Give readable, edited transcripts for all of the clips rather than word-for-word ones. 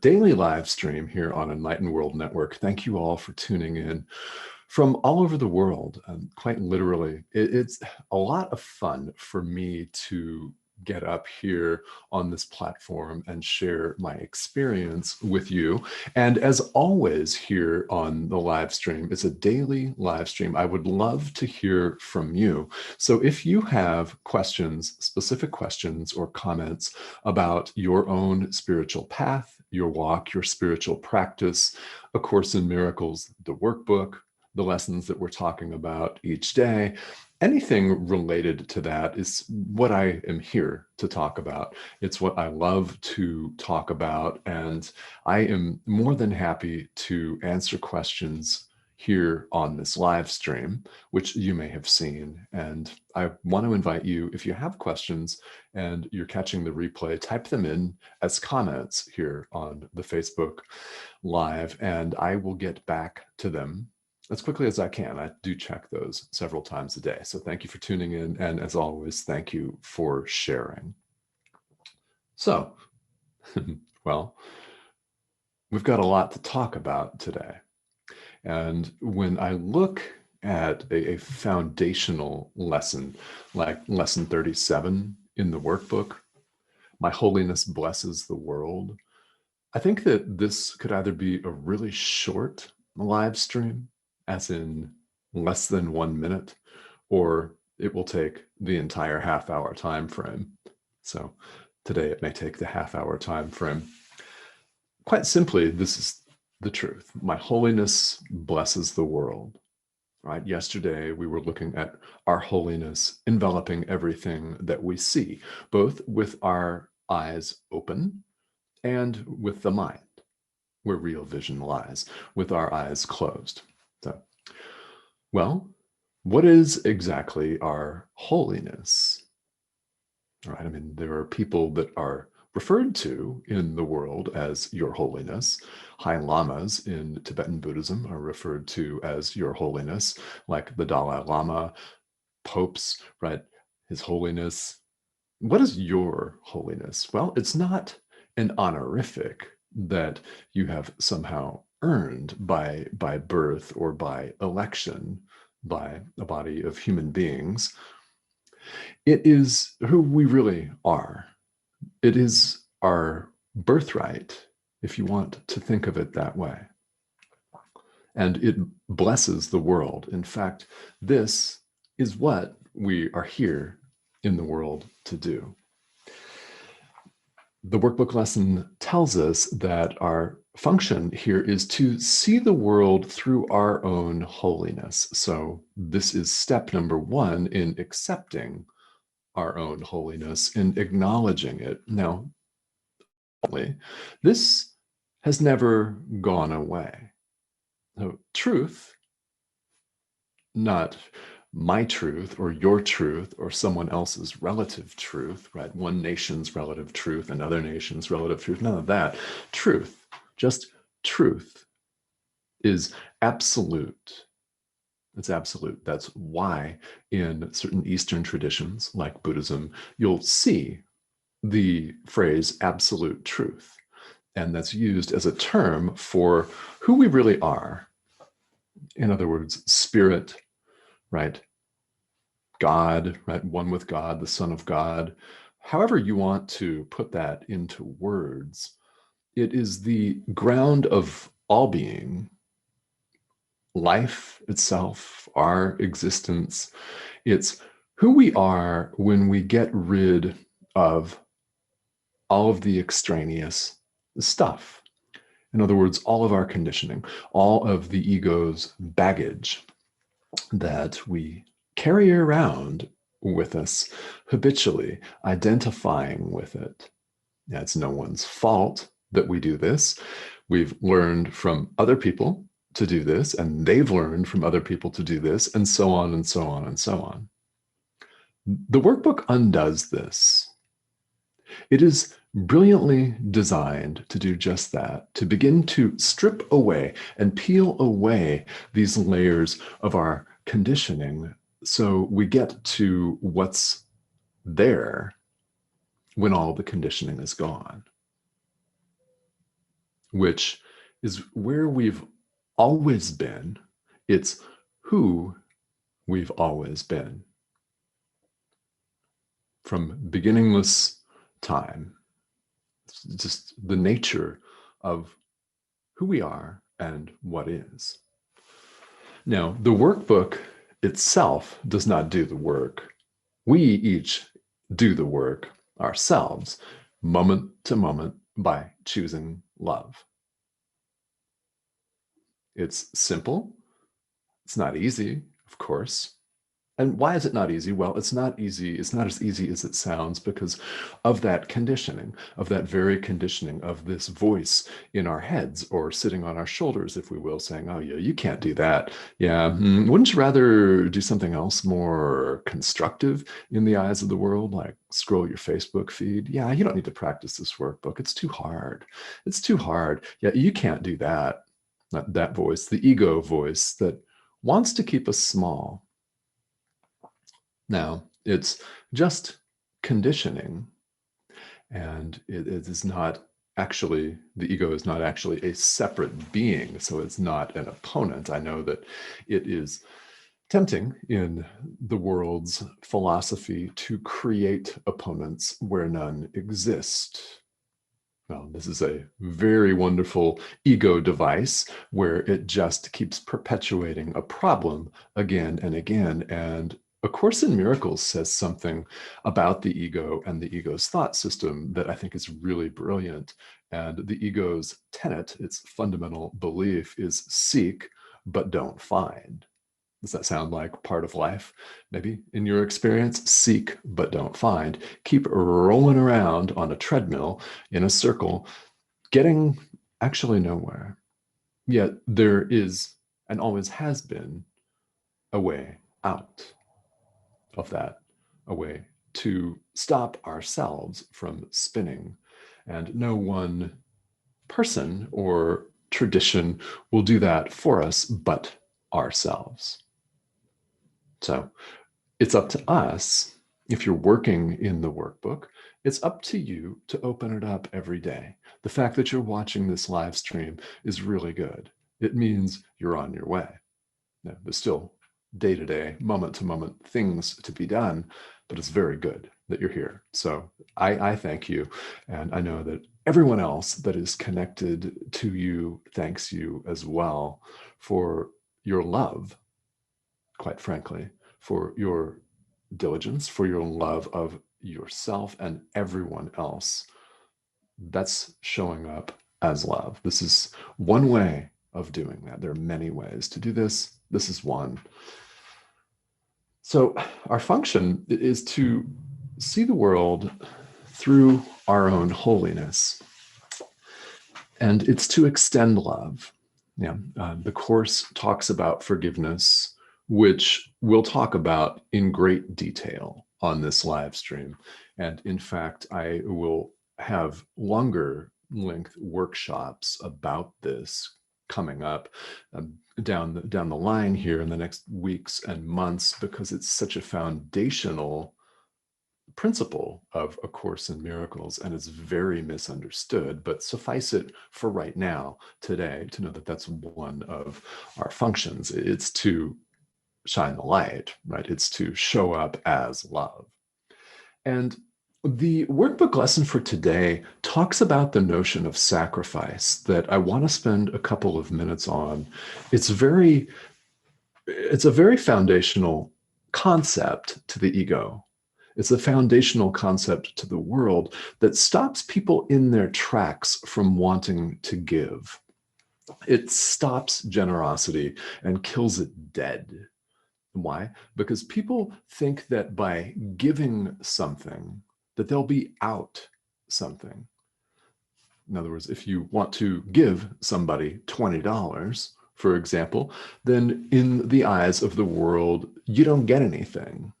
daily live stream here on Enlightened World Network. Thank you all for tuning in from all over the world. Quite literally, it's a lot of fun for me to get up here on this platform and share my experience with you. And as always here on the live stream, it's a daily live stream. I would love to hear from you. So if you have questions, specific questions or comments about your own spiritual path, your walk, your spiritual practice, A Course in Miracles, the workbook, the lessons that we're talking about each day, anything related to that is what I am here to talk about. It's what I love to talk about, and I am more than happy to answer questions here on this live stream, which you may have seen. And I want to invite you, if you have questions and you're catching the replay, type them in as comments here on the Facebook Live, and I will get back to them as quickly as I can. I do check those several times a day. So thank you for tuning in. And as always, thank you for sharing. So, well, we've got a lot to talk about today. And when I look at a foundational lesson, like lesson 37 in the workbook, My Holiness Blesses the World, I think that this could either be a really short live stream, as in less than 1 minute, or it will take the entire half-hour time frame. So today it may take the half-hour time frame. Quite simply, this is the truth. My holiness blesses the world. Right? Yesterday, we were looking at our holiness enveloping everything that we see, both with our eyes open and with the mind, where real vision lies, with our eyes closed. So, well, what is exactly our holiness? Right? I mean, there are people that are referred to in the world as Your Holiness. High Lamas in Tibetan Buddhism are referred to as Your Holiness, like the Dalai Lama, popes, right? His Holiness. What is Your Holiness? Well, it's not an honorific that you have somehow earned by birth or by election by a body of human beings. It is who we really are. It is our birthright, if you want to think of it that way. And it blesses the world. In fact, this is what we are here in the world to do. The workbook lesson tells us that our function here is to see the world through our own holiness. So this is step number 1 in accepting our own holiness and acknowledging it. Now, this has never gone away. So, truth, not my truth or your truth or someone else's relative truth, right? One nation's relative truth, another nation's relative truth, none of that. Truth, just truth, is absolute. It's absolute. That's why in certain Eastern traditions, like Buddhism, you'll see the phrase absolute truth. And that's used as a term for who we really are. In other words, spirit, right? God, right? One with God, the Son of God. However you want to put that into words, it is the ground of all being, life itself, our existence. It's who we are when we get rid of all of the extraneous stuff. In other words, all of our conditioning, all of the ego's baggage that we carry around with us habitually, identifying with it. Yeah, it's no one's fault that we do this. We've learned from other people to do this, and they've learned from other people to do this, and so on and so on and so on. The workbook undoes this. It is brilliantly designed to do just that, to begin to strip away and peel away these layers of our conditioning so we get to what's there when all the conditioning is gone. which is where we've always been. It's who we've always been. From beginningless time, it's just the nature of who we are and what is. Now, the workbook itself does not do the work. We each do the work ourselves, moment to moment, by choosing love. It's simple. It's not easy, of course. And why is it not easy? Well, it's not easy. It's not as easy as it sounds because of that conditioning, of that very conditioning of this voice in our heads or sitting on our shoulders, if we will, saying, oh, yeah, you can't do that. Yeah, wouldn't you rather do something else more constructive in the eyes of the world, like scroll your Facebook feed? Yeah, you don't need to practice this workbook. It's too hard. It's too hard. Yeah, you can't do that. That voice, the ego voice that wants to keep us small. Now, it's just conditioning, and it is not actually, the ego is not actually a separate being, so it's not an opponent. I know that it is tempting in the world's philosophy to create opponents where none exist. Well, this is a very wonderful ego device where it just keeps perpetuating a problem again and again. And A Course in Miracles says something about the ego and the ego's thought system that I think is really brilliant. And the ego's tenet, its fundamental belief, is seek, but don't find. Does that sound like part of life? Maybe in your experience, seek but don't find. Keep rolling around on a treadmill in a circle, getting actually nowhere. Yet there is and always has been a way out of that, a way to stop ourselves from spinning. And no one person or tradition will do that for us but ourselves. So it's up to us. If you're working in the workbook, it's up to you to open it up every day. The fact that you're watching this live stream is really good. It means you're on your way. Now, there's still day-to-day, moment-to-moment things to be done, but it's very good that you're here. So I thank you. And I know that everyone else that is connected to you thanks you as well for your love, quite frankly, for your diligence, for your love of yourself and everyone else. That's showing up as love. This is one way of doing that. There are many ways to do this. This is one. So our function is to see the world through our own holiness. And it's to extend love. Yeah, the Course talks about forgiveness, which we'll talk about in great detail on this live stream. And in fact, I will have longer length workshops about this coming up down the line here in the next weeks and months, because it's such a foundational principle of A Course in Miracles, and it's very misunderstood. But suffice it for right now, today, to know that that's one of our functions. It's to shine the light, right? It's to show up as love. And the workbook lesson for today talks about the notion of sacrifice that I want to spend a couple of minutes on. It's a very foundational concept to the ego. It's a foundational concept to the world that stops people in their tracks from wanting to give. It stops generosity and kills it dead. Why? Because people think that by giving something, that they'll be out something. In other words, if you want to give somebody $20, for example, then in the eyes of the world, you don't get anything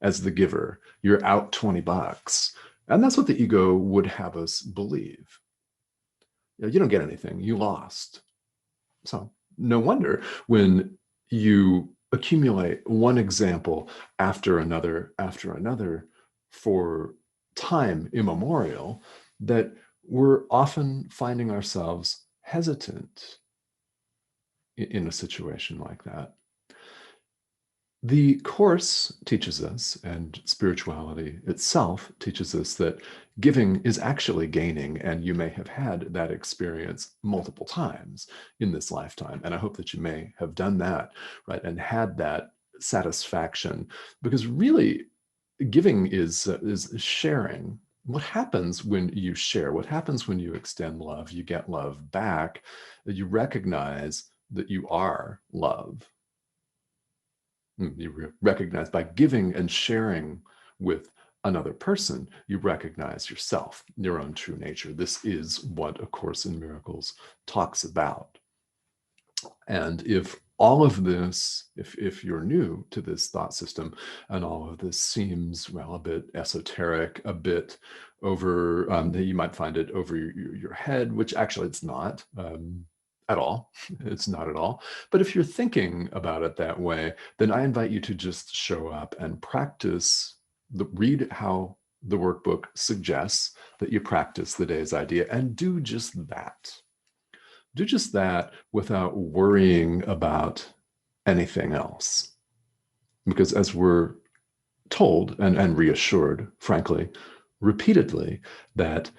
as the giver. You're out $20. And that's what the ego would have us believe. You don't get anything, you lost. So no wonder when you accumulate one example after another for time immemorial, that we're often finding ourselves hesitant in a situation like that. The Course teaches us, and spirituality itself teaches us, that giving is actually gaining, and you may have had that experience multiple times in this lifetime. And I hope that you may have done that, right, and had that satisfaction, because really giving is sharing. What happens when you share? What happens when you extend love? You get love back, that you recognize that you are love. You recognize by giving and sharing with another person, you recognize yourself, your own true nature. This is what A Course in Miracles talks about. And if all of this, if you're new to this thought system, and all of this seems, well, a bit esoteric, a bit over, you might find it over your head, which actually it's not. At all. It's not at all. But if you're thinking about it that way, then I invite you to just show up and practice, read how the workbook suggests that you practice the day's idea, and do just that. Do just that without worrying about anything else. Because as we're told and reassured, frankly, repeatedly, that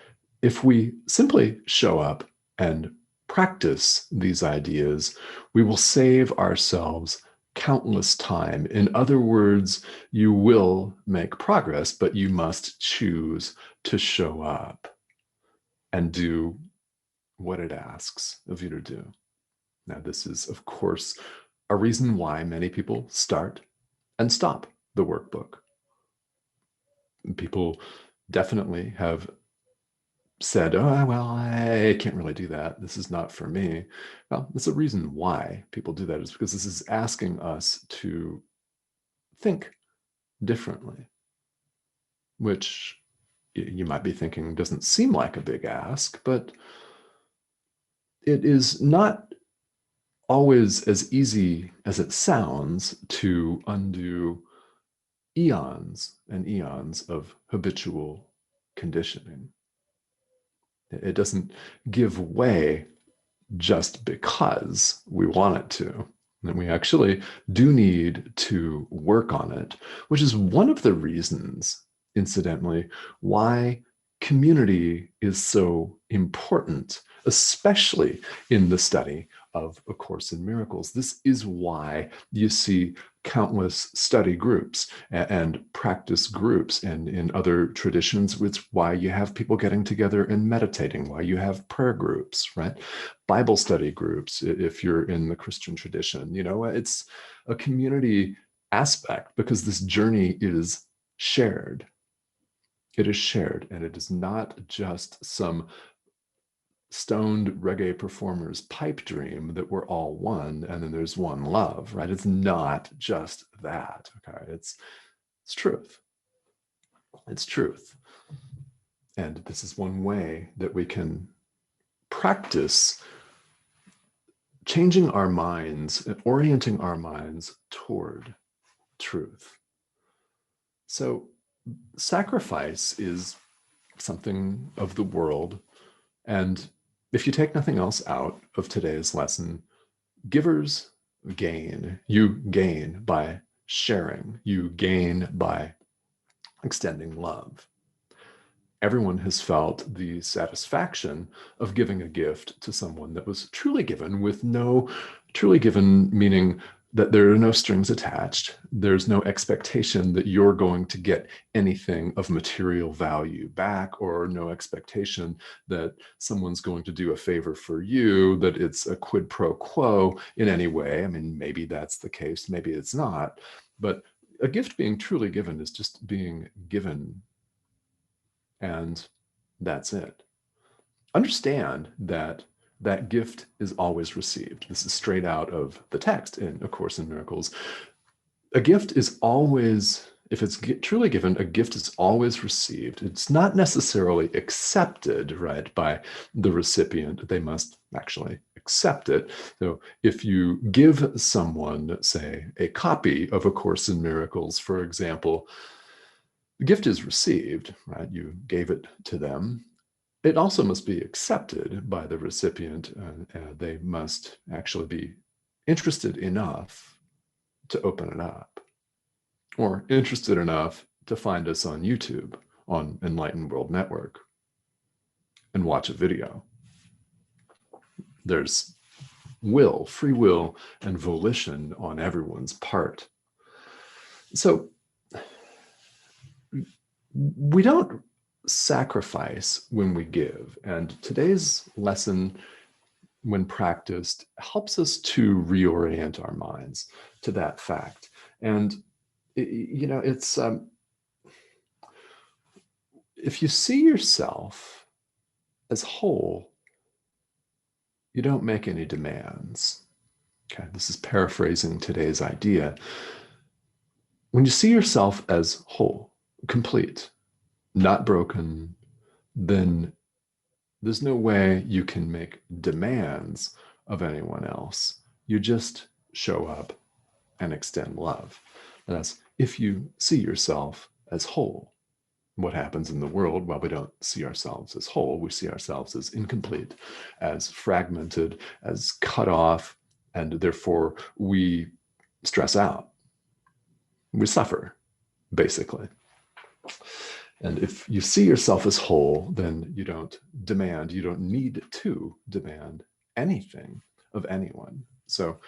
if we simply show up and practice these ideas, we will save ourselves countless time. In other words, you will make progress, but you must choose to show up and do what it asks of you to do. Now, this is, of course, a reason why many people start and stop the workbook. People definitely have said, oh, well, I can't really do that. This is not for me. Well, that's a reason why people do that, is because this is asking us to think differently, which you might be thinking doesn't seem like a big ask, but it is not always as easy as it sounds to undo eons and eons of habitual conditioning. It doesn't give way just because we want it to. And we actually do need to work on it, which is one of the reasons, incidentally, why community is so important, especially in the study of A Course in Miracles. This is why you see countless study groups and practice groups, and in other traditions, it's why you have people getting together and meditating, why you have prayer groups, right? Bible study groups, if you're in the Christian tradition. It's a community aspect, because this journey is shared. It is shared, and it is not just some stoned reggae performer's pipe dream that we're all one and then there's one love, right? It's not just that, okay? It's truth. It's truth. And this is one way that we can practice changing our minds and orienting our minds toward truth. So sacrifice is something of the world. And if you take nothing else out of today's lesson, givers gain. You gain by sharing. You gain by extending love. Everyone has felt the satisfaction of giving a gift to someone that was truly given, with no, truly given meaning that there are no strings attached. There's no expectation that you're going to get anything of material value back, or no expectation that someone's going to do a favor for you, that it's a quid pro quo in any way. I mean, maybe that's the case, maybe it's not. But a gift being truly given is just being given, and that's it. Understand that that gift is always received. This is straight out of the text in A Course in Miracles. A gift is always, if it's truly given, a gift is always received. It's not necessarily accepted, right, by the recipient. They must actually accept it. So if you give someone, say, a copy of A Course in Miracles, for example, the gift is received, right? You gave it to them. it also must be accepted by the recipient. They must actually be interested enough to open it up, or interested enough to find us on YouTube on Enlightened World Network and watch a video. There's free will, and volition on everyone's part. So we don't sacrifice when we give. And today's lesson, when practiced, helps us to reorient our minds to that fact. And, it's, if you see yourself as whole, you don't make any demands. Okay, this is paraphrasing today's idea. When you see yourself as whole, complete, not broken, then there's no way you can make demands of anyone else. You just show up and extend love. And that's if you see yourself as whole. What happens in the world? Well, we don't see ourselves as whole. We see ourselves as incomplete, as fragmented, as cut off, and therefore we stress out. We suffer, basically. And if you see yourself as whole, then you don't need to demand anything of anyone. So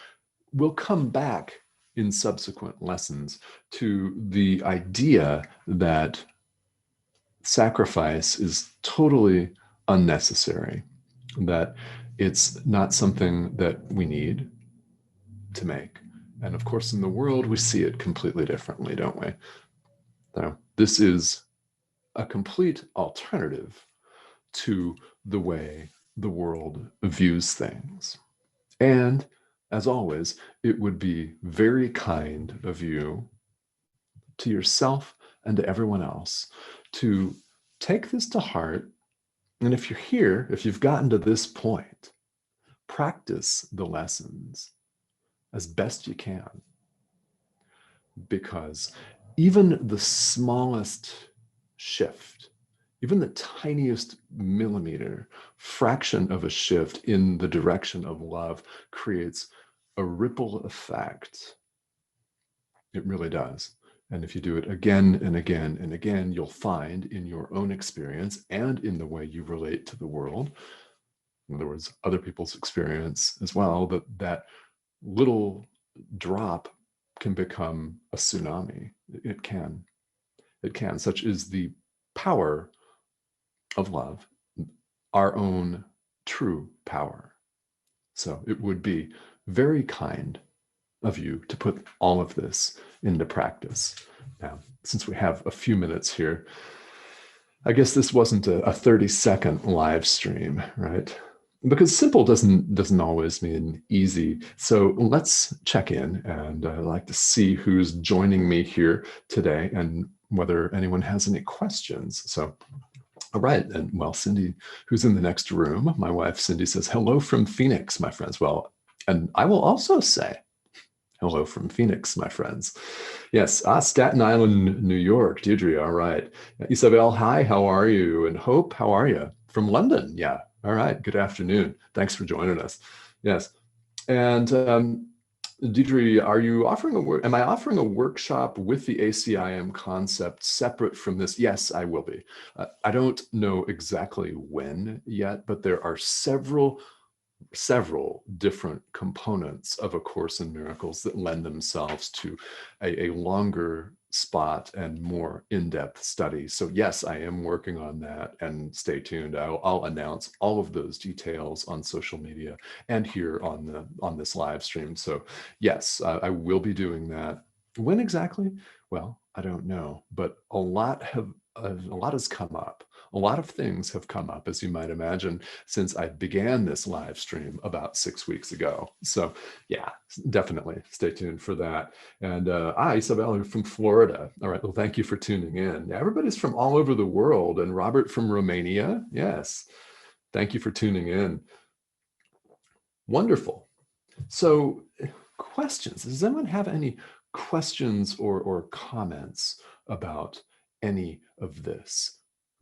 we'll come back in subsequent lessons to the idea that sacrifice is totally unnecessary, that it's not something that we need to make. And of course, in the world, we see it completely differently, don't we? So this is a complete alternative to the way the world views things. And as always, it would be very kind of you to yourself and to everyone else to take this to heart. And if you're here, if you've gotten to this point, practice the lessons as best you can. Because even the smallest shift, even the tiniest millimeter fraction of a shift in the direction of love creates a ripple effect. It really does. And if you do it again and again and again, you'll find in your own experience and in the way you relate to the world, in other words, other people's experience as well, that little drop can become a tsunami. It can. Such is the power of love, our own true power. So it would be very kind of you to put all of this into practice. Now, since we have a few minutes here, I guess this wasn't a 30-second live stream, right? Because simple doesn't always mean easy. So let's check in, and I'd like to see who's joining me here today and whether anyone has any questions. So, all right, and well, Cindy, who's in the next room, my wife Cindy says, hello from Phoenix, my friends. Well, and I will also say, hello from Phoenix, my friends. Yes, Staten Island, New York. Deirdre, all right. Isabel, hi, how are you? And Hope, how are you? From London, yeah. All right, good afternoon. Thanks for joining us. Yes, and Deirdre, am I offering a workshop with the ACIM concept separate from this? Yes, I will be. I don't know exactly when yet, but there are several different components of A Course in Miracles that lend themselves to a longer spot and more in-depth study. So yes, I am working on that, and stay tuned. I'll announce all of those details on social media and here on this live stream. So yes, I will be doing that. When exactly? Well, I don't know, but a lot has come up. A lot of things have come up, as you might imagine, since I began this live stream about 6 weeks ago. So yeah, definitely stay tuned for that. And Isabel, you're from Florida. All right, well, thank you for tuning in. Everybody's from all over the world. And Robert from Romania. Yes, thank you for tuning in. Wonderful. So questions, does anyone have any questions or comments about any of this?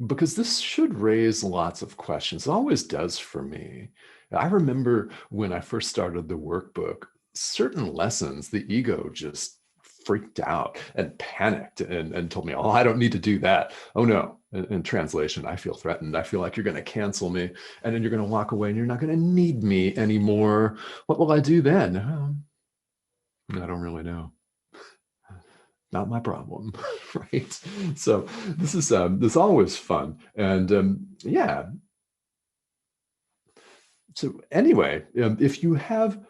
because this should raise lots of questions. It always does for me. I remember when I first started the workbook, certain lessons, the ego just freaked out and panicked and told me, oh, I don't need to do that. Oh no. In translation, I feel threatened. I feel like you're going to cancel me and then you're going to walk away and you're not going to need me anymore. What will I do then? I don't really know. Not my problem, right? So this is always fun, and yeah. So anyway, if you have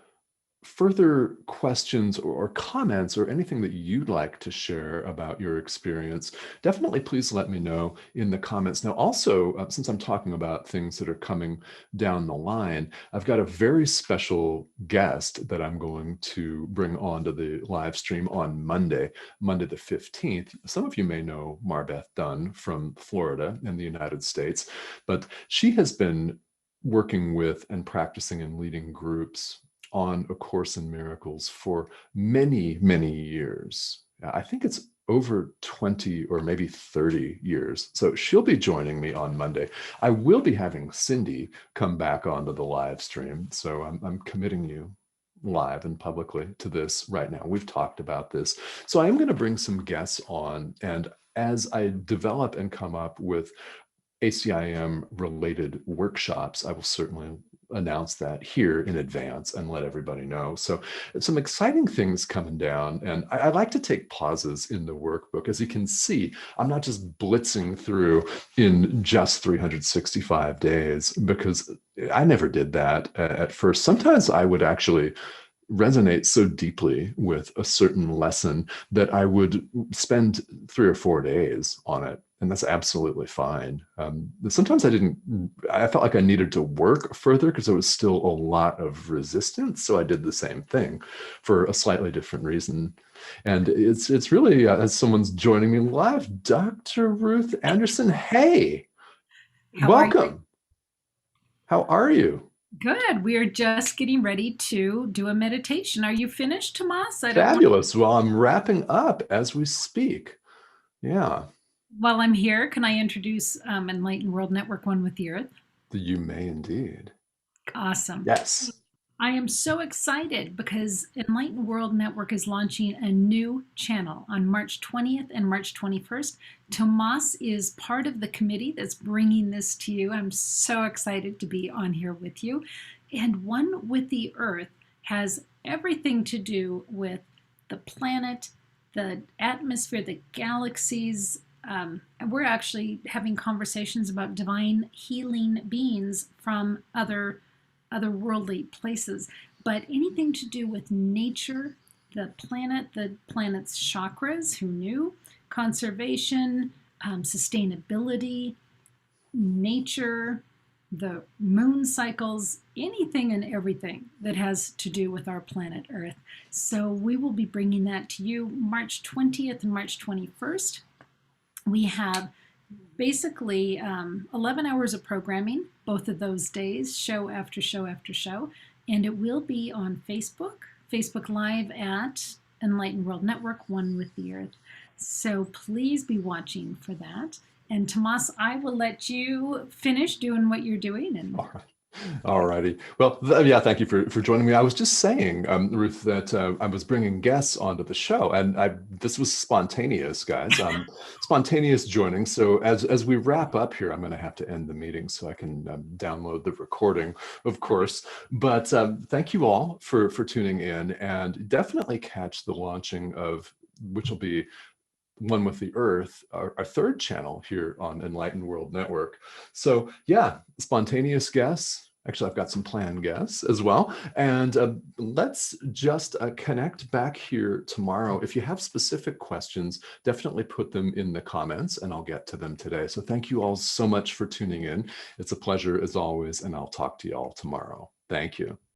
further questions or comments or anything that you'd like to share about your experience, definitely please let me know in the comments. Now, also, since I'm talking about things that are coming down the line, I've got a very special guest that I'm going to bring onto the live stream on Monday the 15th. Some of you may know Marbeth Dunn from Florida in the United States, but she has been working with and practicing and leading groups on A Course in Miracles for many, many years. I think it's over 20 or maybe 30 years. So she'll be joining me on Monday. I will be having Cindy come back onto the live stream. So I'm committing you live and publicly to this right now. We've talked about this. So I am going to bring some guests on. And as I develop and come up with ACIM related workshops, I will certainly announce that here in advance and let everybody know. So some exciting things coming down. And I like to take pauses in the workbook. As you can see, I'm not just blitzing through in just 365 days, because I never did that at first. Sometimes I would actually resonate so deeply with a certain lesson that I would spend 3 or 4 days on it. And that's absolutely fine. Sometimes I felt like I needed to work further because there was still a lot of resistance. So I did the same thing for a slightly different reason. And it's really, as someone's joining me live, Dr. Ruth Anderson. Hey, How are you? welcome. How are you? Good. We are just getting ready to do a meditation. Are you finished, Tomas? I don't want, Fabulous. Well, I'm wrapping up as we speak. Yeah. while I'm here, can I introduce Enlightened World Network One with the Earth? You may indeed. Awesome. Yes. I am so excited because Enlightened World Network is launching a new channel on March 20th and March 21st. Tomas is part of the committee that's bringing this to you. I'm so excited to be on here with you. And One with the Earth has everything to do with the planet, the atmosphere, the galaxies. We're actually having conversations about divine healing beings from otherworldly places, but anything to do with nature, the planet's chakras, who knew, conservation, sustainability, nature, the moon cycles, anything and everything that has to do with our planet Earth. So we will be bringing that to you March 20th and March 21st. We have basically 11 hours of programming both of those days, show after show after show. And it will be on Facebook Live at Enlightened World Network, One with the Earth. So please be watching for that. And Tomas, I will let you finish doing what you're doing. And All right. All righty. Well, yeah, thank you for joining me. I was just saying, Ruth, that I was bringing guests onto the show, and this was spontaneous, guys. Spontaneous joining. So as we wrap up here, I'm going to have to end the meeting so I can download the recording, of course. But thank you all for tuning in, and definitely catch the launching of, which will be One with the Earth, our third channel here on Enlightened World Network. So yeah, spontaneous guests. Actually, I've got some planned guests as well. And let's just connect back here tomorrow. If you have specific questions, definitely put them in the comments and I'll get to them today. So thank you all so much for tuning in. It's a pleasure as always, and I'll talk to you all tomorrow. Thank you.